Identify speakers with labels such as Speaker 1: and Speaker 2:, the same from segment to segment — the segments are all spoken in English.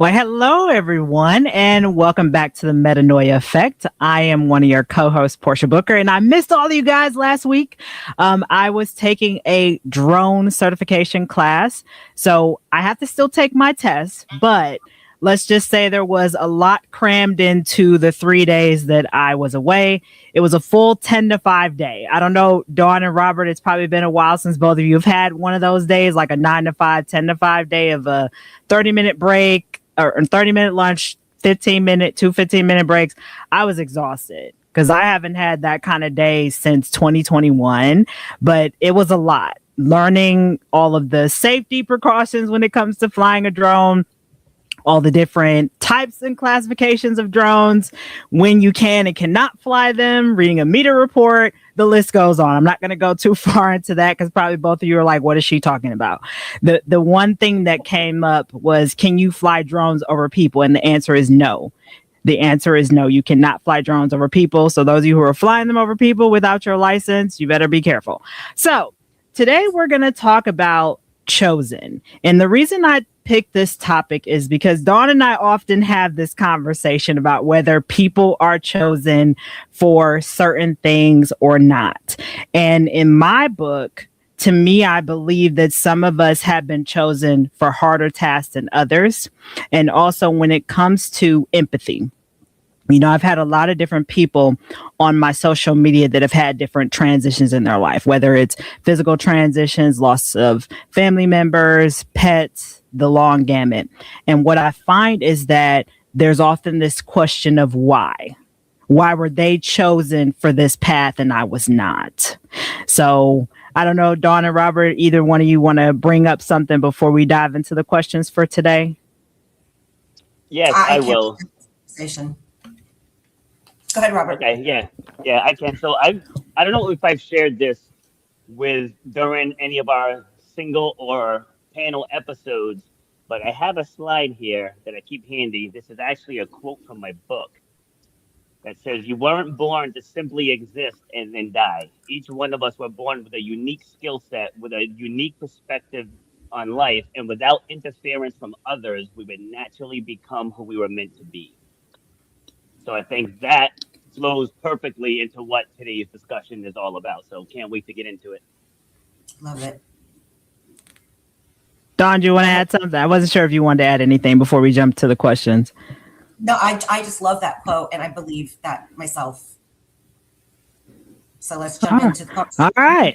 Speaker 1: Well, hello, everyone, and welcome back to the Metanoia Effect. I am one of your co-hosts, Portia Booker, and I missed all of you guys last week. I was taking a drone certification class, so I have to still take my test, but let's just say there was a lot crammed into the 3 days that I was away. It was a full 10 to 5 day. I don't know, Dawn and Robert, it's probably been a while since both of you have had one of those days, like a 9 to 5, 10 to 5 day of a 30-minute break or 30-minute lunch, 15-minute, 2 15-minute breaks. I was exhausted because I haven't had that kind of day since 2021, but it was a lot. Learning all of the safety precautions when it comes to flying a drone, all the different types and classifications of drones, when you can and cannot fly them, reading a meter report, the list goes on. I'm not going to go too far into that because probably both of you are like, what is she talking about? The one thing that came up was, can you fly drones over people? And the answer is no. The answer is no. You cannot fly drones over people. So those of you who are flying them over people without your license, you better be careful. So today we're going to talk about chosen. And the reason I picked this topic is because Dawn and I often have this conversation about whether people are chosen for certain things or not. And in my book, to me, I believe that some of us have been chosen for harder tasks than others. And also when it comes to empathy. You know, I've had a lot of different people on my social media that have had different transitions in their life, whether it's physical transitions, loss of family members, pets, the long gamut. And what I find is that there's often this question of why. Why were they chosen for this path and I was not? So I don't know, Dawn and Robert, either one of you want to bring up something before we dive into the questions for today?
Speaker 2: Yes, I will.
Speaker 3: Go ahead, Robert.
Speaker 2: Okay, yeah, I can. So I don't know if I've shared this with during any of our single or panel episodes, but I have a slide here that I keep handy. This is actually a quote from my book that says, "You weren't born to simply exist and then die. Each one of us were born with a unique skill set, with a unique perspective on life, and without interference from others, we would naturally become who we were meant to be." So I think that flows perfectly into what today's discussion is all about. So can't wait to get into it.
Speaker 3: Love it.
Speaker 1: Dawn, do you want to add something? I wasn't sure if you wanted to add anything before we jump to the questions.
Speaker 3: No, I just love that quote, and I believe that myself. So let's jump into the questions.
Speaker 1: All right.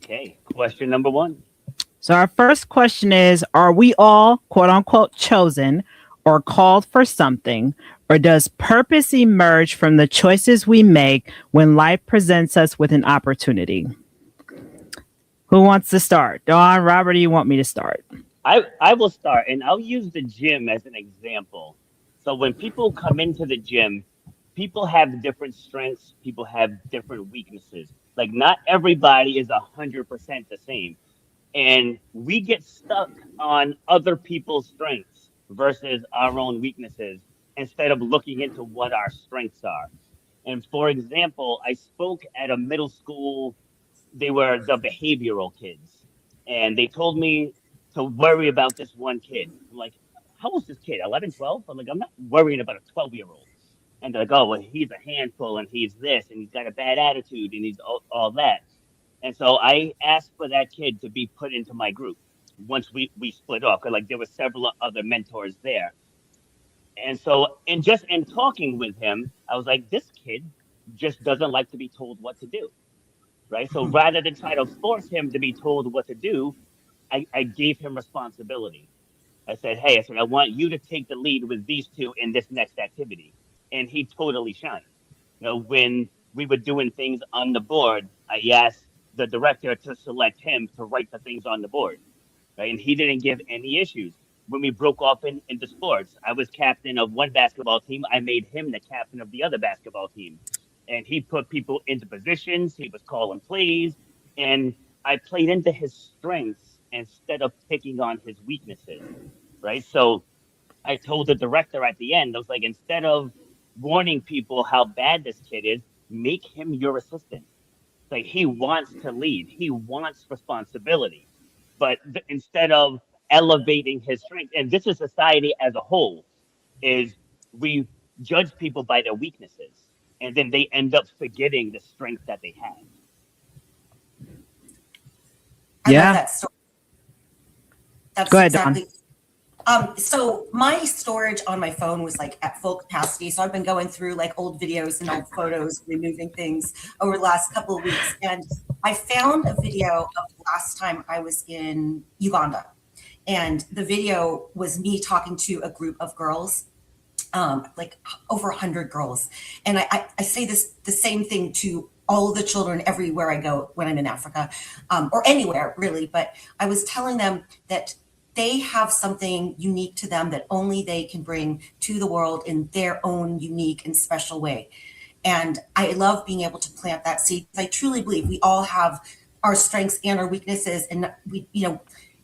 Speaker 2: Okay, question number one.
Speaker 1: So our first question is, are we all, quote unquote, chosen or called for something, or does purpose emerge from the choices we make when life presents us with an opportunity? Who wants to start? Dawn, Robert, do you want me to start?
Speaker 2: I will start, and I'll use the gym as an example. So when people come into the gym, people have different strengths, people have different weaknesses. Like not everybody is 100% the same. And we get stuck on other people's strengths versus our own weaknesses instead of looking into what our strengths are. And for example, I spoke at a middle school. They were the behavioral kids, and they told me to worry about this one kid. I'm like, how old's this kid? 11, 12? I'm like, I'm not worrying about a 12-year-old. And they're like, oh, well, he's a handful and he's this and he's got a bad attitude and he's all that. And so I asked for that kid to be put into my group once we split off. 'Cause, like there were several other mentors there. And so in talking with him, I was like, this kid just doesn't like to be told what to do. Right. So rather than try to force him to be told what to do, I gave him responsibility. I said, hey, I want you to take the lead with these two in this next activity. And he totally shined. You know, when we were doing things on the board, I asked the director to select him to write the things on the board. Right. And he didn't give any issues. When we broke off into sports, I was captain of one basketball team. I made him the captain of the other basketball team. And he put people into positions. He was calling plays. And I played into his strengths instead of picking on his weaknesses. Right. So I told the director at the end, I was like, instead of warning people how bad this kid is, make him your assistant. Like he wants to lead. He wants responsibility. But instead of elevating his strength, and this is society as a whole, is we judge people by their weaknesses, and then they end up forgetting the strength that they have.
Speaker 3: I love
Speaker 1: Yeah.
Speaker 3: that story. That's
Speaker 1: Go ahead, Dawn.
Speaker 3: exactly. So my storage on my phone was like at full capacity. So I've been going through like old videos and old photos, removing things over the last couple of weeks. And I found a video of the last time I was in Uganda. And the video was me talking to a group of girls, like over 100 girls. And I say the same thing to all of the children everywhere I go when I'm in Africa, or anywhere really. But I was telling them that they have something unique to them that only they can bring to the world in their own unique and special way. And I love being able to plant that seed. I truly believe we all have our strengths and our weaknesses. And we,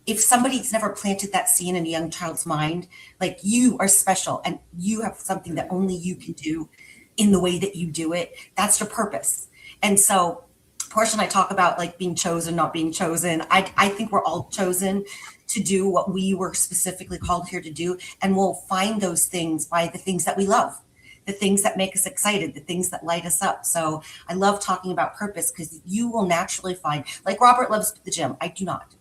Speaker 3: if somebody's never planted that seed in a young child's mind, like you are special and you have something that only you can do in the way that you do it, that's your purpose. And so Portia and I talk about like being chosen, not being chosen. I think we're all chosen to do what we were specifically called here to do. And we'll find those things by the things that we love, the things that make us excited, the things that light us up. So I love talking about purpose because you will naturally find, like Robert loves the gym. I do not.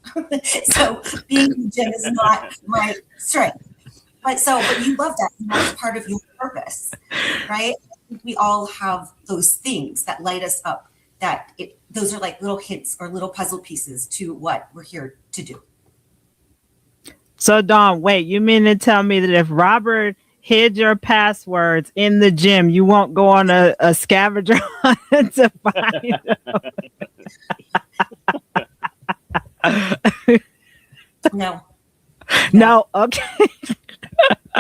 Speaker 3: So being in the gym is not my strength. But you love that. And that's part of your purpose, right? We all have those things that light us up, those are like little hints or little puzzle pieces to what we're here to do.
Speaker 1: So Dawn, wait, you mean to tell me that if Robert hid your passwords in the gym, you won't go on a scavenger hunt to find them?
Speaker 3: No.
Speaker 1: No, okay.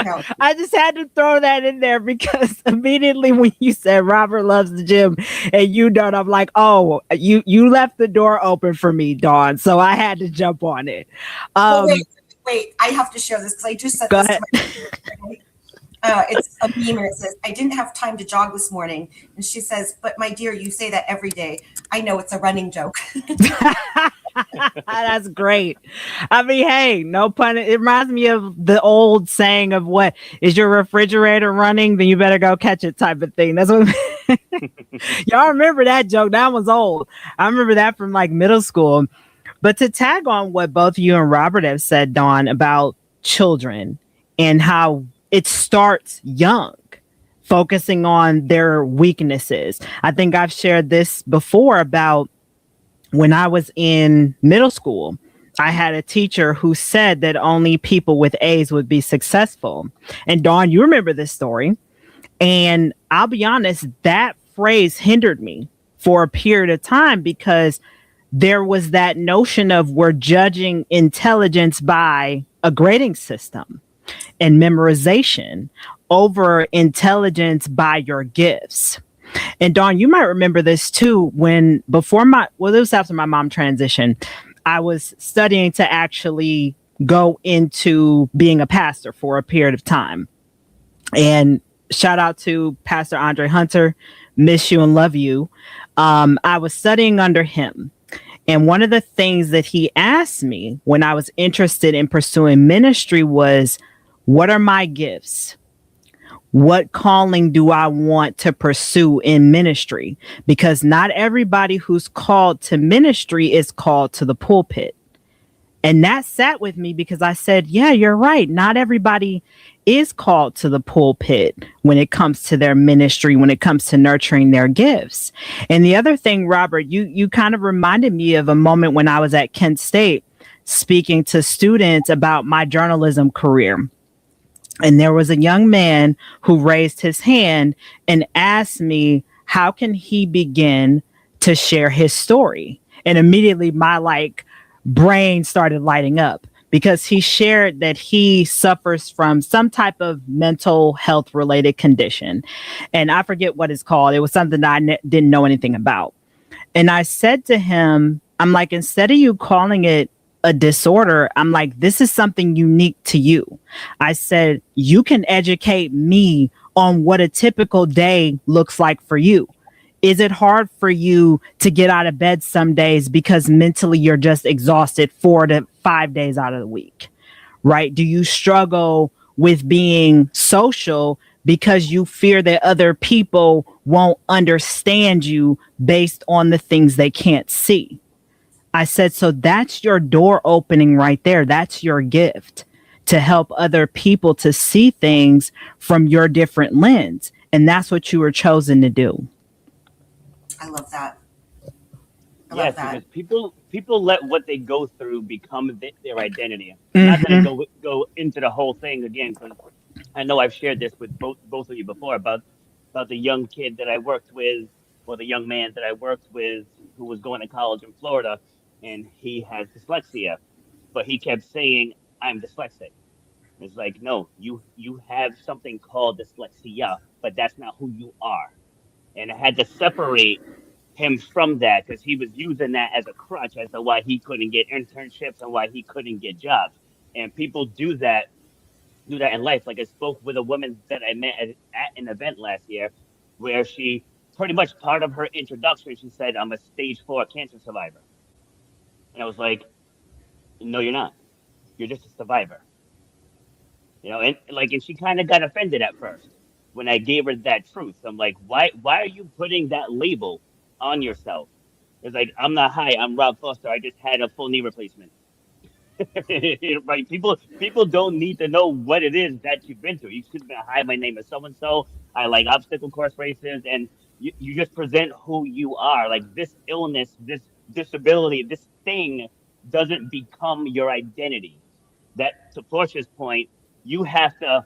Speaker 3: No.
Speaker 1: I just had to throw that in there because immediately when you said Robert loves the gym and you don't, I'm like, oh, you left the door open for me, Dawn. So I had to jump on it.
Speaker 3: Wait, I have to share this because I just said
Speaker 1: Go
Speaker 3: this
Speaker 1: ahead.
Speaker 3: to my it's a meme and it says, I didn't have time to jog this morning. And she says, but my dear, you say that every day. I know it's a running joke.
Speaker 1: That's great. I mean, hey, no pun. It reminds me of the old saying of what is your refrigerator running? Then you better go catch it type of thing. That's what y'all remember that joke. That was old. I remember that from like middle school. But to tag on what both you and Robert have said, Dawn, about children and how it starts young, focusing on their weaknesses. I think I've shared this before about when I was in middle school. I had a teacher who said that only people with A's would be successful. And Dawn, you remember this story. And I'll be honest, that phrase hindered me for a period of time because there was that notion of we're judging intelligence by a grading system and memorization over intelligence by your gifts. And Dawn, you might remember this too, it was after my mom transitioned. I was studying to actually go into being a pastor for a period of time. And shout out to Pastor Andre Hunter, miss you and love you. I was studying under him. And one of the things that he asked me when I was interested in pursuing ministry was, what are my gifts? What calling do I want to pursue in ministry? Because not everybody who's called to ministry is called to the pulpit. And that sat with me because I said, yeah, you're right. Not everybody is called to the pulpit when it comes to their ministry, when it comes to nurturing their gifts. And the other thing, Robert, you kind of reminded me of a moment when I was at Kent State speaking to students about my journalism career. And there was a young man who raised his hand and asked me, how can he begin to share his story? And immediately my brain started lighting up because he shared that he suffers from some type of mental health related condition. And I forget what it's called. It was something that I didn't know anything about. And I said to him, I'm like, instead of you calling it a disorder, I'm like, this is something unique to you. I said, you can educate me on what a typical day looks like for you. Is it hard for you to get out of bed some days because mentally you're just exhausted 4 to 5 days out of the week, right? Do you struggle with being social because you fear that other people won't understand you based on the things they can't see? I said, so that's your door opening right there. That's your gift to help other people to see things from your different lens. And that's what you were chosen to do.
Speaker 3: I love that.
Speaker 2: Yes, because people let what they go through become their identity. I'm not going to go into the whole thing again, because I know I've shared this with both of you before about the young kid that I worked with, or the young man that I worked with who was going to college in Florida, and he has dyslexia, but he kept saying, "I'm dyslexic." It's like, no, you have something called dyslexia, but that's not who you are. And I had to separate him from that, because he was using that as a crutch as to why he couldn't get internships and why he couldn't get jobs. And people do that in life. Like, I spoke with a woman that I met at an event last year, where she pretty much, part of her introduction, she said, "I'm a stage 4 cancer survivor." And I was like, "No, you're not. You're just a survivor." And she kind of got offended at first when I gave her that truth. I'm like, why are you putting that label on yourself? It's like, "I'm not high. I'm Rob Foster. I just had a full knee replacement." Right? People don't need to know what it is that you've been through. You just been, "Hi, my name is so and so. I like obstacle course races," and you just present who you are. Like, this illness, this disability, this thing doesn't become your identity. That, to Portia's point, you have to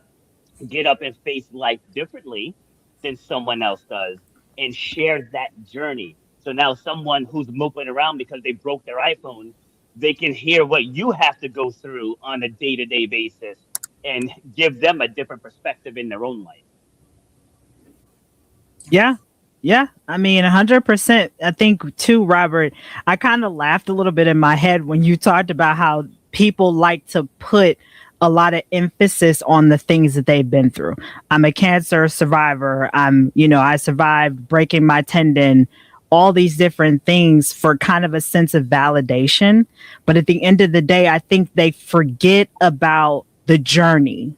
Speaker 2: get up and face life differently than someone else does, and share that journey. So now someone who's moping around because they broke their iPhone, they can hear what you have to go through on a day-to-day basis, and give them a different perspective in their own life.
Speaker 1: Yeah. Yeah. I mean, 100%. I think too, Robert, I kind of laughed a little bit in my head when you talked about how people like to put a lot of emphasis on the things that they've been through. I'm a cancer survivor. I survived breaking my tendon, all these different things for kind of a sense of validation. But at the end of the day, I think they forget about the journey,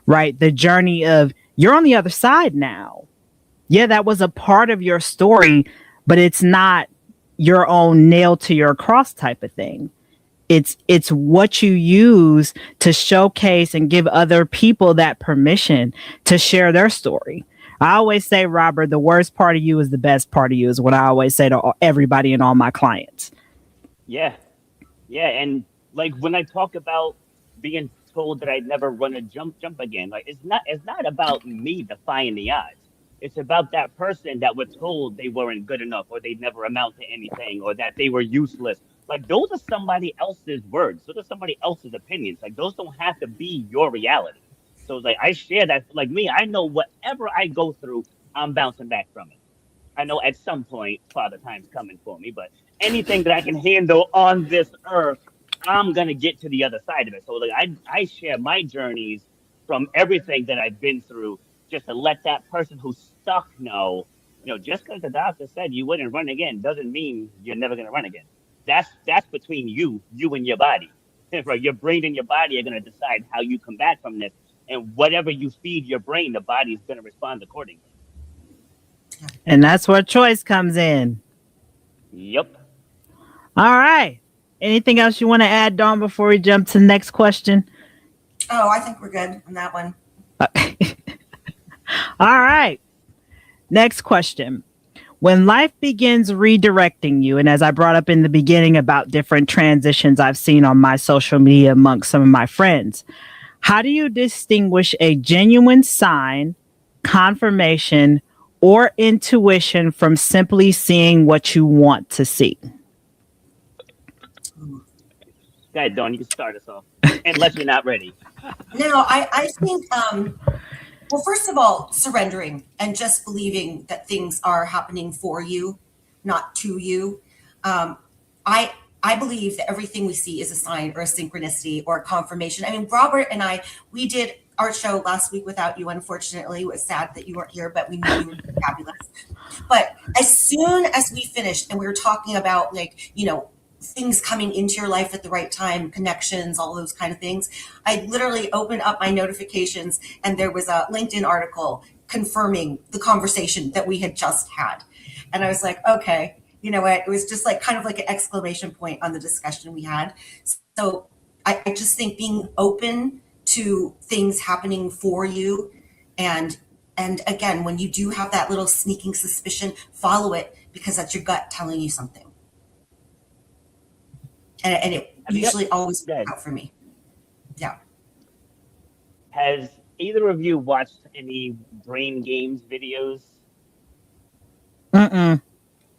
Speaker 1: right? The journey of, you're on the other side now. Yeah, that was a part of your story, but it's not your own nail to your cross type of thing. It's what you use to showcase and give other people that permission to share their story. I always say, Robert, the worst part of you is the best part of you, is what I always say to everybody and all my clients.
Speaker 2: Yeah, yeah, and like, when I talk about being told that I'd never run a jump again, like, it's not about me defying the odds. It's about that person that was told they weren't good enough, or they'd never amount to anything, or that they were useless. Like, those are somebody else's words. Those are somebody else's opinions. Like, those don't have to be your reality. So it's like, I share that. Like me, I know whatever I go through, I'm bouncing back from it. I know at some point Father Time's coming for me, but anything that I can handle on this earth, I'm gonna get to the other side of it. So, like, I share my journeys from everything that I've been through, just to let that person who's stuck know, just because the doctor said you wouldn't run again doesn't mean you're never gonna run again. That's between you and your body. Right? Your brain and your body are gonna decide how you come back from this, and whatever you feed your brain, the body's gonna respond accordingly.
Speaker 1: And that's where choice comes in.
Speaker 2: Yep.
Speaker 1: All right. Anything else you want to add, Dawn, before we jump to the next question?
Speaker 3: Oh, I think we're good on that one.
Speaker 1: All right. Next question. When life begins redirecting you, and as I brought up in the beginning about different transitions I've seen on my social media amongst some of my friends, how do you distinguish a genuine sign, confirmation, or intuition from simply seeing what you want to see?
Speaker 2: Go ahead, Dawn. You can start us off, unless you're not ready.
Speaker 3: No, I think, well, first of all, surrendering and just believing that things are happening for you, not to you. I believe that everything we see is a sign or a synchronicity or a confirmation. I mean, Robert and we did our show last week without you, unfortunately. It was sad that you weren't here, but we knew you were fabulous. But as soon as we finished and we were talking about, like, things coming into your life at the right time, connections, all those kind of things, I literally opened up my notifications and there was a LinkedIn article confirming the conversation that we had just had. And I was like, okay, you know what? It was just like kind of like an exclamation point on the discussion we had. So I just think being open to things happening for you, and again, when you do have that little sneaking suspicion, follow it, because that's your gut telling you something. And it usually always works out for me. Yeah.
Speaker 2: Has either of you watched any brain games videos?
Speaker 1: Mm-mm.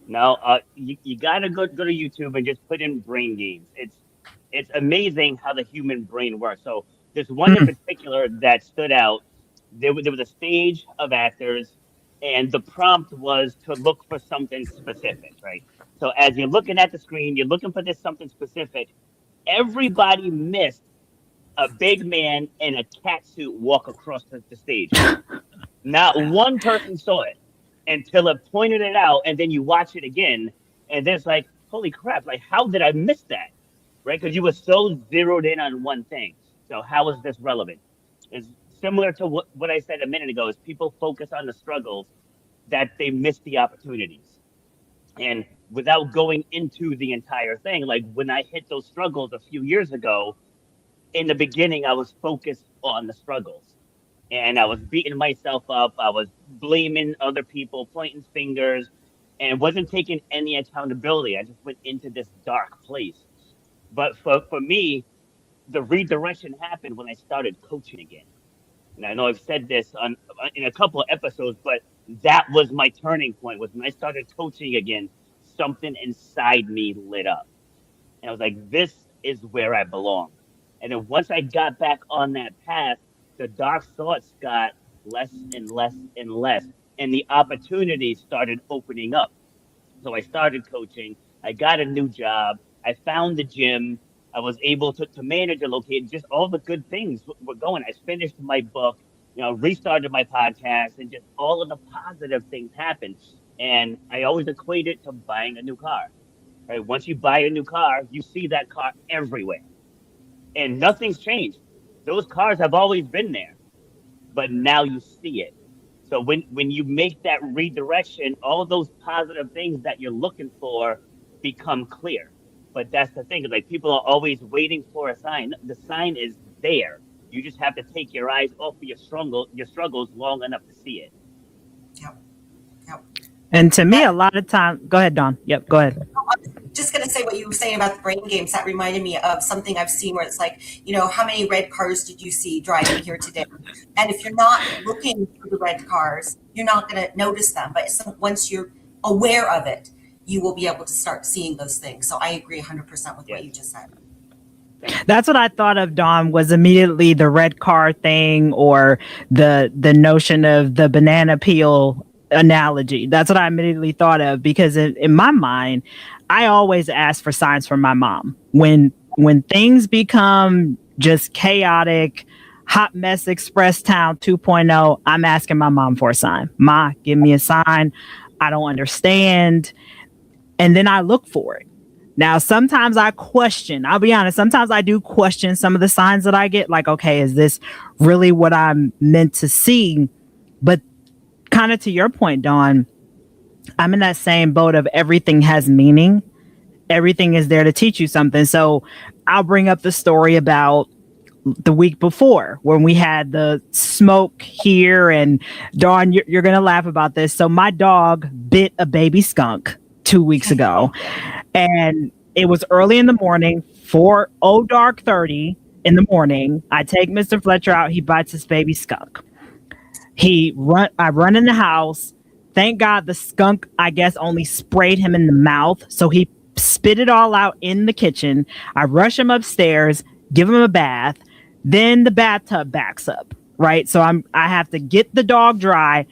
Speaker 2: No, you gotta go to YouTube and just put in brain games. It's amazing how the human brain works. So there's one in particular that stood out. There was a stage of actors, and the prompt was to look for something specific, right? So as you're looking at the screen, you're looking for this something specific. Everybody missed a big man in a cat suit walk across the stage. Not one person saw it until it pointed it out, and then you watch it again, and there's like, holy crap, like, how did I miss that? Right? Because you were so zeroed in on one thing. So how is this relevant? It's similar to what I said a minute ago, is people focus on the struggles that they miss the opportunities. And without going into the entire thing, like when I hit those struggles a few years ago, in the beginning, I was focused on the struggles. And I was beating myself up. I was blaming other people, pointing fingers, and wasn't taking any accountability. I just went into this dark place. But for me, the redirection happened when I started coaching again. And I know I've said this in a couple of episodes, but that was my turning point. Was when I started coaching again, something inside me lit up. And I was like, this is where I belong. And then once I got back on that path, the dark thoughts got less and less and less. And the opportunities started opening up. So I started coaching. I got a new job. I found the gym. I was able to manage a location. Just all the good things were going. I finished my book, restarted my podcast, and just all of the positive things happened. And I always equate it to buying a new car. Right? Once you buy a new car, you see that car everywhere. And nothing's changed. Those cars have always been there, but now you see it. So when you make that redirection, all of those positive things that you're looking for become clear. But that's the thing, like, people are always waiting for a sign. The sign is there. You just have to take your eyes off of your struggles long enough to see it.
Speaker 3: Yep. Yep.
Speaker 1: And to me, a lot of time, go ahead, Dawn. Yep, go ahead.
Speaker 3: I'm just going to say what you were saying about the brain games. That reminded me of something I've seen where it's like, how many red cars did you see driving here today? And if you're not looking for the red cars, you're not going to notice them. But once you're aware of it, you will be able to start seeing those things. So I agree 100% with what you just said.
Speaker 1: That's what I thought of, Dawn, was immediately the red car thing, or the notion of the banana peel analogy. That's what I immediately thought of, because in my mind, I always ask for signs from my mom. When things become just chaotic, hot mess express town 2.0, I'm asking my mom for a sign. Ma, give me a sign. I don't understand. And then I look for it. Now, sometimes I question, I'll be honest, sometimes I do question some of the signs that I get, like, okay, is this really what I'm meant to see? But kind of to your point, Dawn, I'm in that same boat of everything has meaning. Everything is there to teach you something. So I'll bring up the story about the week before when we had the smoke here, and Dawn, you're going to laugh about this. So my dog bit a baby skunk 2 weeks ago, and it was early in the morning, 30 in the morning. I take Mr. Fletcher out. He bites his baby skunk. I run in the house. Thank God the skunk, I guess, only sprayed him in the mouth. So he spit it all out in the kitchen. I rush him upstairs, give him a bath. Then the bathtub backs up, right? So I have to get the dog dry,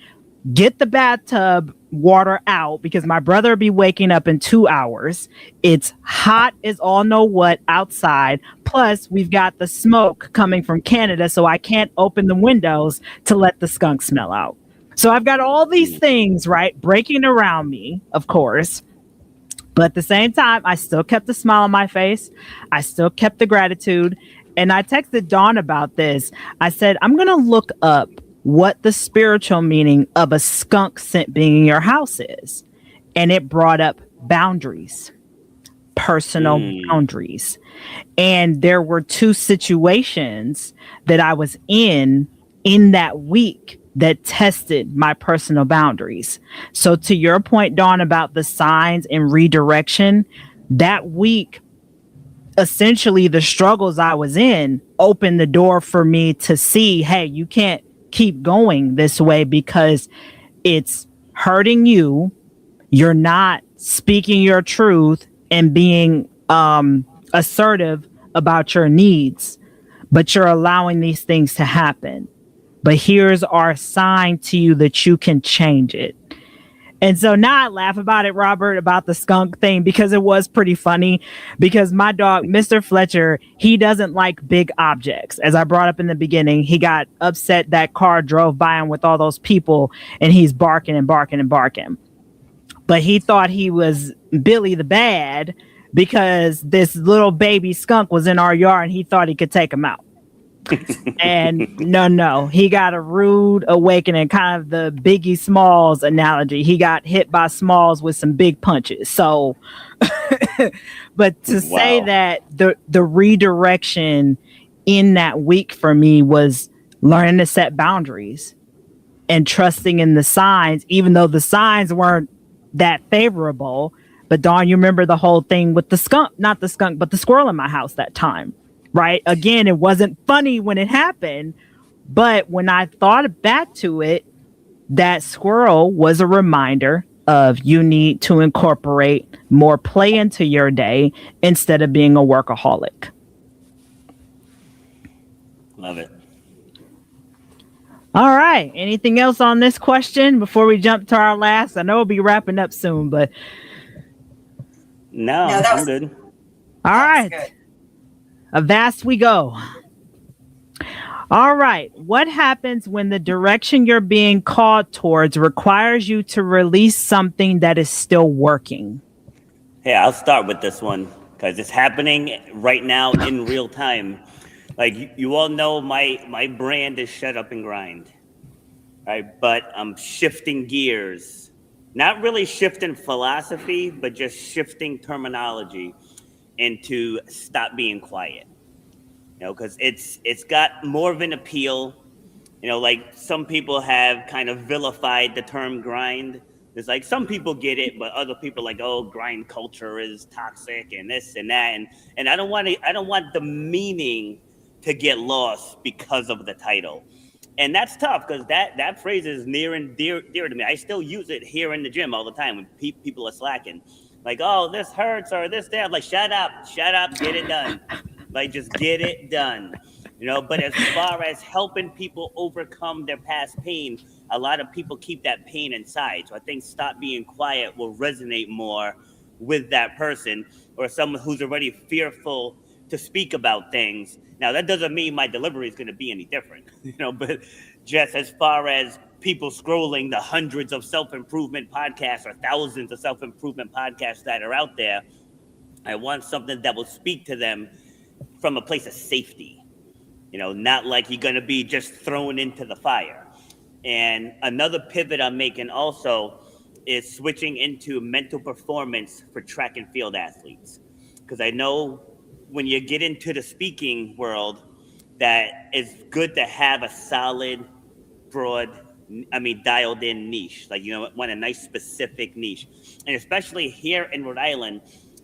Speaker 1: get the bathtub water out, because my brother will be waking up in 2 hours. It's hot as all know what outside. Plus, we've got the smoke coming from Canada, so I can't open the windows to let the skunk smell out. So I've got all these things, right, breaking around me, of course. But at the same time, I still kept a smile on my face. I still kept the gratitude. And I texted Dawn about this. I said, I'm going to look up what the spiritual meaning of a skunk scent being in your house is. And it brought up boundaries, personal boundaries. And there were two situations that I was in that week that tested my personal boundaries. So to your point, Dawn, about the signs and redirection, that week, essentially the struggles I was in opened the door for me to see, hey, you can't keep going this way because it's hurting you. You're not speaking your truth and being assertive about your needs, but you're allowing these things to happen. But here's our sign to you that you can change it. And so now I laugh about it, Robert, about the skunk thing, because it was pretty funny. Because my dog, Mr. Fletcher, he doesn't like big objects. As I brought up in the beginning, he got upset that car drove by him with all those people and he's barking and barking and barking. But he thought he was Billy the Bad because this little baby skunk was in our yard and he thought he could take him out. And no, he got a rude awakening, kind of the Biggie Smalls analogy. He got hit by Smalls with some big punches. So, but to say that the redirection in that week for me was learning to set boundaries and trusting in the signs, even though the signs weren't that favorable. But Dawn, you remember the whole thing with the skunk, not the skunk, but the squirrel in my house that time. Right. Again, it wasn't funny when it happened, but when I thought back to it, that squirrel was a reminder of you need to incorporate more play into your day instead of being a workaholic.
Speaker 2: Love it.
Speaker 1: All right. Anything else on this question before we jump to our last? I know we'll be wrapping up soon, but
Speaker 2: no, that was good.
Speaker 1: All right. Good. Avast we go. All right. What happens when the direction you're being called towards requires you to release something that is still working?
Speaker 2: Hey, I'll start with this one because it's happening right now in real time. Like you all know, my brand is Shut Up and Grind, right? But I'm shifting gears, not really shifting philosophy, but just shifting terminology into Stop Being Quiet. You know, because it's got more of an appeal. You know, like some people have kind of vilified the term grind. It's like some people get it, but other people are like, oh, grind culture is toxic and this and that. And I don't want the meaning to get lost because of the title. And that's tough because that phrase is near and dear to me. I still use it here in the gym all the time when people are slacking. Like, oh, this hurts or this, that. I'm like, shut up, get it done. Like, just get it done. You know, but as far as helping people overcome their past pain, a lot of people keep that pain inside. So I think Stop Being Quiet will resonate more with that person or someone who's already fearful to speak about things. Now, that doesn't mean my delivery is going to be any different, you know, but just as far as people scrolling the hundreds of self-improvement podcasts or thousands of self-improvement podcasts that are out there, I want something that will speak to them from a place of safety, you know, not like you're going to be just thrown into the fire. And another pivot I'm making also is switching into mental performance for track and field athletes. Because I know when you get into the speaking world, that it's good to have a solid, broad, dialed in niche. Like, you know, want a nice specific niche. And especially here in Rhode Island,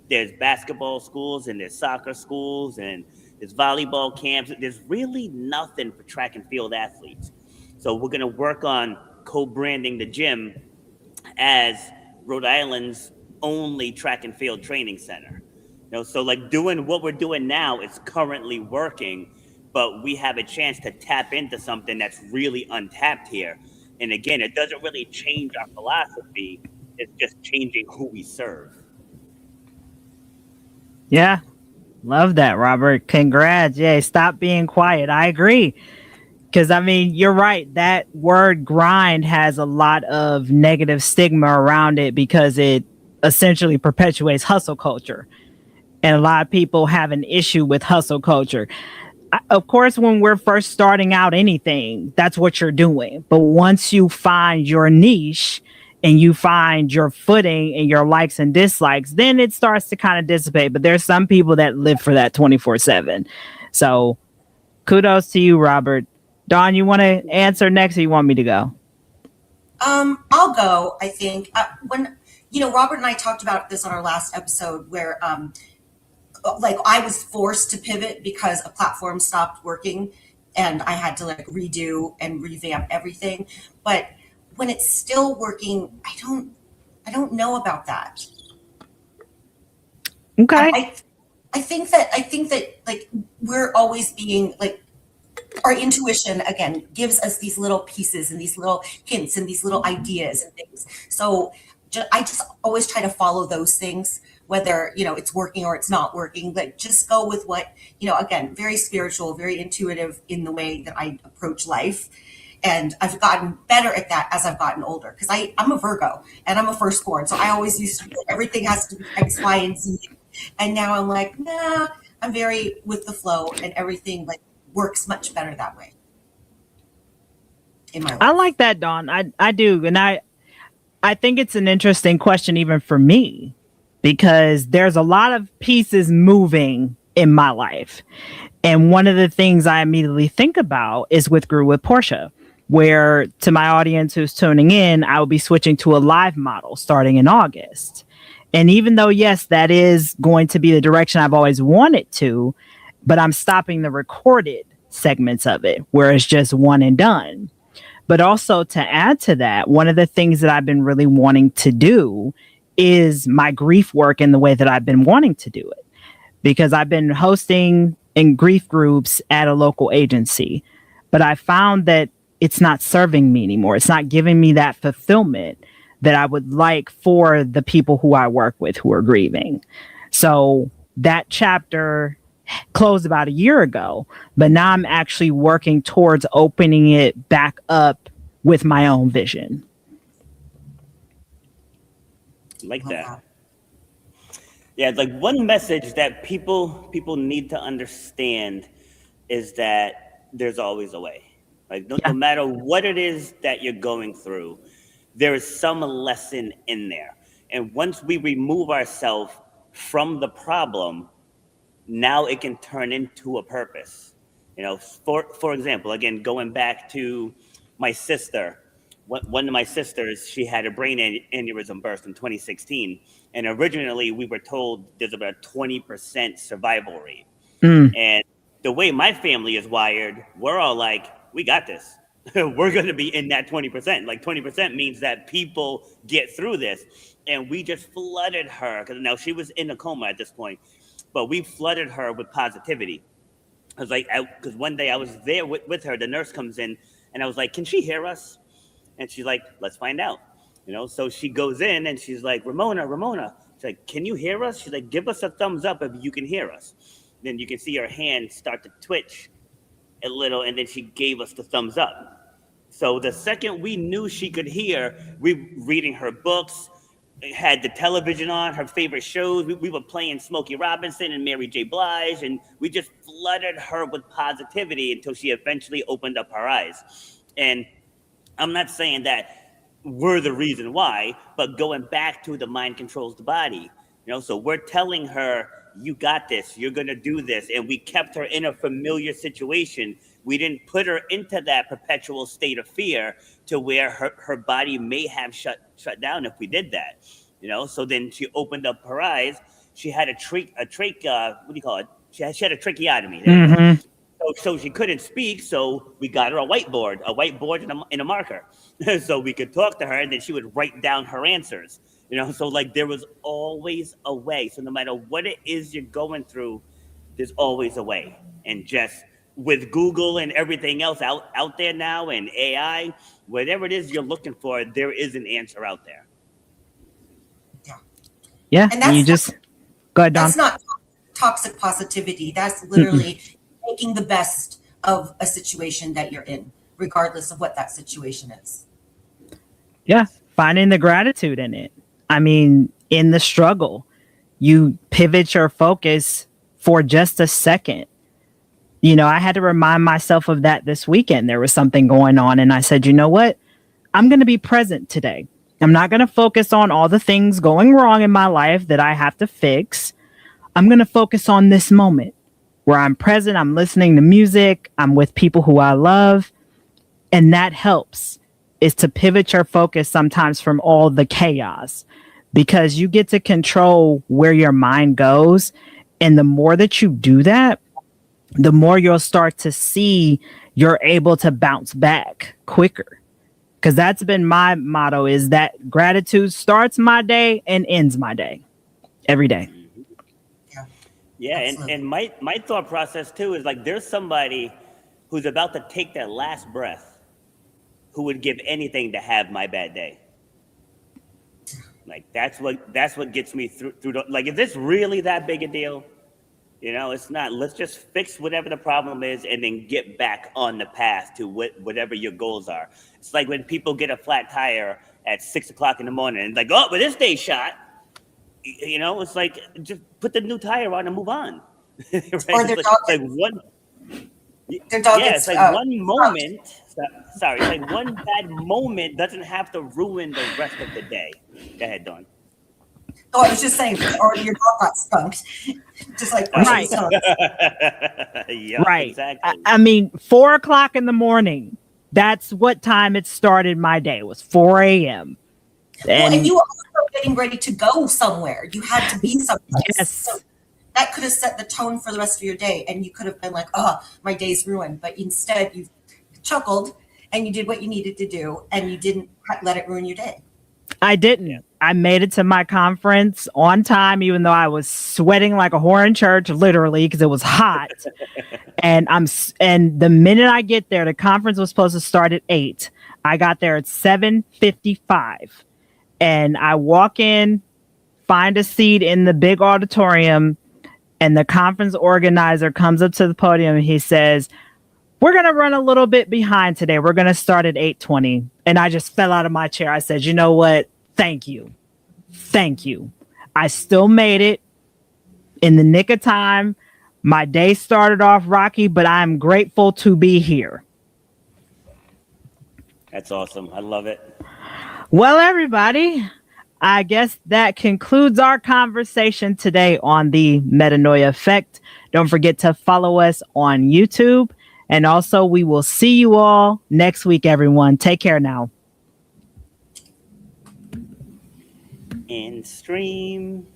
Speaker 2: there's basketball schools and there's soccer schools and there's volleyball camps. There's really nothing for track and field athletes. So we're going to work on co-branding the gym as Rhode Island's only track and field training center. You know, so like doing what we're doing now is currently working, but we have a chance to tap into something that's really untapped here. And again, it doesn't really change our philosophy. It's just changing who we serve.
Speaker 1: Yeah. Love that, Robert. Congrats. Yeah. Stop being quiet. I agree. Because I mean, you're right. That word grind has a lot of negative stigma around it because it essentially perpetuates hustle culture. And a lot of people have an issue with hustle culture. Of course, when we're first starting out anything, that's what you're doing. But once you find your niche and you find your footing and your likes and dislikes, then it starts to kind of dissipate. But there's some people that live for that 24/7. So kudos to you, Robert. Dawn, you want to answer next or you want me to go?
Speaker 3: I'll go, I think. When, Robert and I talked about this on our last episode where, like, I was forced to pivot because a platform stopped working and I had to like redo and revamp everything. But when it's still working, I don't know about that.
Speaker 1: Okay.
Speaker 3: I think that like we're always being like, our intuition again gives us these little pieces and these little hints and these little ideas and things. So I just always try to follow those things, whether it's working or it's not working. But just go with what again, very spiritual, very intuitive in the way that I approach life. And I've gotten better at that as I've gotten older because I'm a Virgo and I'm a firstborn, so I always used to everything has to be X, Y, and Z. And now I'm like, nah, I'm very with the flow and everything like works much better that way in my life.
Speaker 1: I like that, Dawn. I do. And I think it's an interesting question even for me because there's a lot of pieces moving in my life. And one of the things I immediately think about is with Grew with Portia, where to my audience who's tuning in, I will be switching to a live model starting in August. And even though, yes, that is going to be the direction I've always wanted to, but I'm stopping the recorded segments of it where it's just one and done. But also to add to that, one of the things that I've been really wanting to do is my grief work in the way that I've been wanting to do it. Because I've been hosting in grief groups at a local agency, but I found that it's not serving me anymore. It's not giving me that fulfillment that I would like for the people who I work with who are grieving. So that chapter closed about a year ago, but now I'm actually working towards opening it back up with my own vision.
Speaker 2: Like that. Yeah, like one message that people need to understand is that there's always a way. Like no matter what it is that you're going through, there is some lesson in there. And once we remove ourselves from the problem, now it can turn into a purpose. For example, again, going back to my sister, one of my sisters, she had a brain aneurysm burst in 2016. And originally we were told there's about a 20% survival rate. And the way my family is wired, we're all like, we got this. We're going to be in that 20%. Like 20% means that people get through this. And we just flooded her, because now she was in a coma at this point, but we flooded her with positivity. I was like, because one day I was there with her, the nurse comes in, and I was like, can she hear us? And she's like, let's find out. So she goes in and she's like, Ramona. She's like, can you hear us? She's like, give us a thumbs up if you can hear us. Then you can see her hand start to twitch a little, and then she gave us the thumbs up. So the second we knew she could hear, we reading her books, had the television on, her favorite shows. We were playing Smokey Robinson and Mary J. Blige, and we just flooded her with positivity until she eventually opened up her eyes. And I'm not saying that we're the reason why, but going back to the mind controls the body. So we're telling her, you got this, you're going to do this. And we kept her in a familiar situation. We didn't put her into that perpetual state of fear to where her body may have shut down if we did that. So then she opened up her eyes. She had a what do you call it? She had a tracheotomy.
Speaker 1: Mm-hmm.
Speaker 2: So she couldn't speak. So we got her a whiteboard and a marker. So we could talk to her, and then she would write down her answers. So like there was always a way. So no matter what it is you're going through, there's always a way. And just with Google and everything else out there now, and AI, whatever it is you're looking for, there is an answer out there.
Speaker 1: Yeah.
Speaker 3: And
Speaker 1: you just go ahead, Dawn.
Speaker 3: That's not toxic positivity. That's literally making the best of a situation that you're in, regardless of what that situation is.
Speaker 1: Yeah, finding the gratitude in it. I mean, in the struggle, you pivot your focus for just a second. You know, I had to remind myself of that this weekend. There was something going on, and I said, you know what? I'm going to be present today. I'm not going to focus on all the things going wrong in my life that I have to fix. I'm going to focus on this moment where I'm present. I'm listening to music. I'm with people who I love. And that helps, is to pivot your focus sometimes from all the chaos, because you get to control where your mind goes. And the more that you do that, the more you'll start to see you're able to bounce back quicker. Because that's been my motto, is that gratitude starts my day and ends my day every day.
Speaker 2: Yeah, and my thought process too is like, there's somebody who's about to take their last breath who would give anything to have my bad day. Like that's what gets me through like, if it's really that big a deal, you know, it's not. Let's just fix whatever the problem is and then get back on the path to whatever your goals are. It's like when people get a flat tire at 6 o'clock in the morning and like, oh, but this day's shot. You know, it's like, just put the new tire on and move on. Right?
Speaker 3: Or their dog.
Speaker 2: It's like one.
Speaker 3: Their dog
Speaker 2: Yeah,
Speaker 3: gets,
Speaker 2: it's like one moment. Sorry, it's like one bad moment doesn't have to ruin the rest of the day. Go ahead, Dawn.
Speaker 3: Oh, I was just saying, or your dog got skunked, just like
Speaker 1: Right.
Speaker 2: Yeah,
Speaker 1: Right.
Speaker 2: exactly.
Speaker 1: I mean, 4 o'clock in the morning. That's what time it started my day. It was 4 a.m.
Speaker 3: And you were also getting ready to go somewhere. You had to be somewhere.
Speaker 1: Yes.
Speaker 3: So that could have set the tone for the rest of your day, and you could have been like, oh, my day's ruined. But instead, you chuckled and you did what you needed to do, and you didn't let it ruin your day.
Speaker 1: I didn't. I made it to my conference on time, even though I was sweating like a whore in church, literally, because it was hot. And the minute I get there, the conference was supposed to start at 8. I got there at 7:55, and I walk in, find a seat in the big auditorium, and the conference organizer comes up to the podium and he says, we're going to run a little bit behind today. We're going to start at 8:20. And I just fell out of my chair. I said, you know what? Thank you. Thank you. I still made it in the nick of time. My day started off rocky, but I'm grateful to be here.
Speaker 2: That's awesome. I love it.
Speaker 1: Well, everybody, I guess that concludes our conversation today on the Metanoia Effect. Don't forget to follow us on YouTube. And also, we will see you all next week, everyone. Take care now.
Speaker 2: And stream.